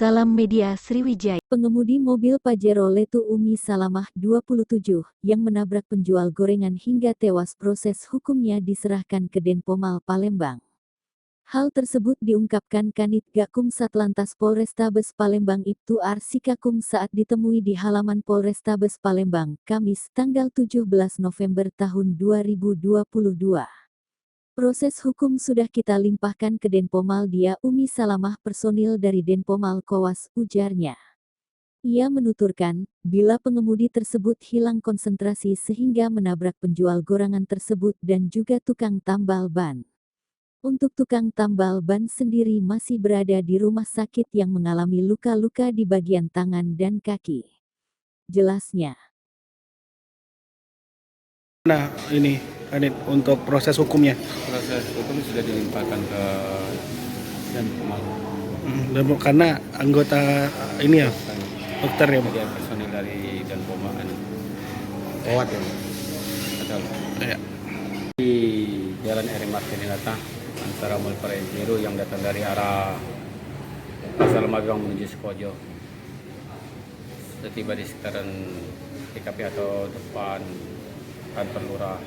Salam Media Sriwijaya. Pengemudi mobil Pajero Letu Umi Salamah 27 yang menabrak penjual gorengan hingga tewas, proses hukumnya diserahkan ke Denpomal Palembang. Hal tersebut diungkapkan Kanit Gakum Satlantas Polrestabes Palembang Ibtu Arsikakum saat ditemui di halaman Polrestabes Palembang, Kamis, tanggal 17 November tahun 2022. Proses hukum sudah kita limpahkan ke Denpomal Dia Umi Salamah, personil dari Denpomal Kowas, ujarnya. Ia menuturkan, bila pengemudi tersebut hilang konsentrasi sehingga menabrak penjual gorengan tersebut dan juga tukang tambal ban. Untuk tukang tambal ban sendiri masih berada di rumah sakit yang mengalami luka-luka di bagian tangan dan kaki. Jelasnya. Nah, ini Kanit untuk proses hukumnya. Proses hukum sudah dilimpahkan ke Denpomal. Karena anggota ini ya, dokter ya, Pak. Dia personil dari Denpomal. Kowat ya. Betul. Ya. Di Jalan R. Martinilata antara Mulpare Biru yang datang dari arah Pasar Magelang menuju Sukojo. Setiba di sekitaran TKP atau depan kantor lurah,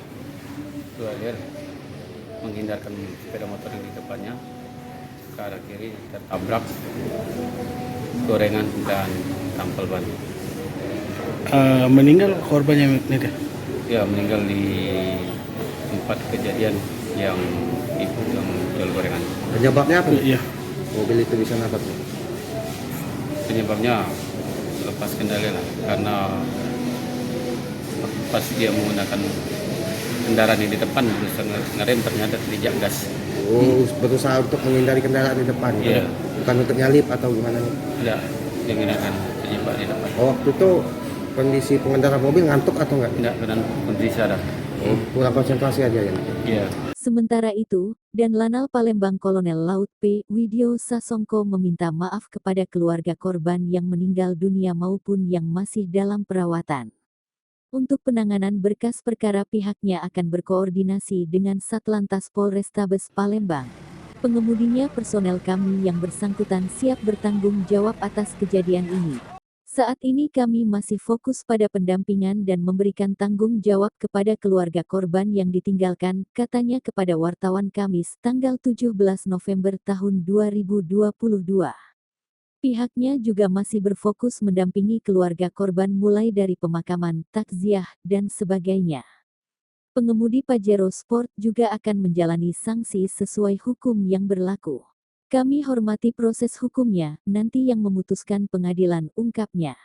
dia menghindarkan sepeda motor yang di depannya ke arah kiri, tertabrak gorengan dan tampal ban. Meninggal korbannya nih. Ya, meninggal di tempat kejadian yang ibu yang jual gorengan. Penyebabnya apa? Iya. Mobil itu bisa nabrak. Penyebabnya lepas kendali lah, karena pas dia menggunakan kendaraan yang di depan berusaha ngerem, ternyata tidak gas. Oh, berusaha untuk menghindari kendaraan di depan. Iya. Bukan untuk nyalip atau gimana? Tidak, dia menggunakan penyebab di depan. Oh, waktu itu kondisi pengendara mobil ngantuk atau enggak? Tidak, dengan kondisi sadar. Oh, kurang konsentrasi aja ya. Iya. Sementara itu, Danlanal Palembang Kolonel Laut P. Widyo Sasongko meminta maaf kepada keluarga korban yang meninggal dunia maupun yang masih dalam perawatan. Untuk penanganan berkas perkara pihaknya akan berkoordinasi dengan Satlantas Polrestabes Palembang. Pengemudinya personel kami yang bersangkutan siap bertanggung jawab atas kejadian ini. Saat ini kami masih fokus pada pendampingan dan memberikan tanggung jawab kepada keluarga korban yang ditinggalkan, katanya kepada wartawan Kamis, tanggal 17 November tahun 2022. Pihaknya juga masih berfokus mendampingi keluarga korban mulai dari pemakaman, takziah, dan sebagainya. Pengemudi Pajero Sport juga akan menjalani sanksi sesuai hukum yang berlaku. Kami hormati proses hukumnya, nanti yang memutuskan pengadilan, ungkapnya.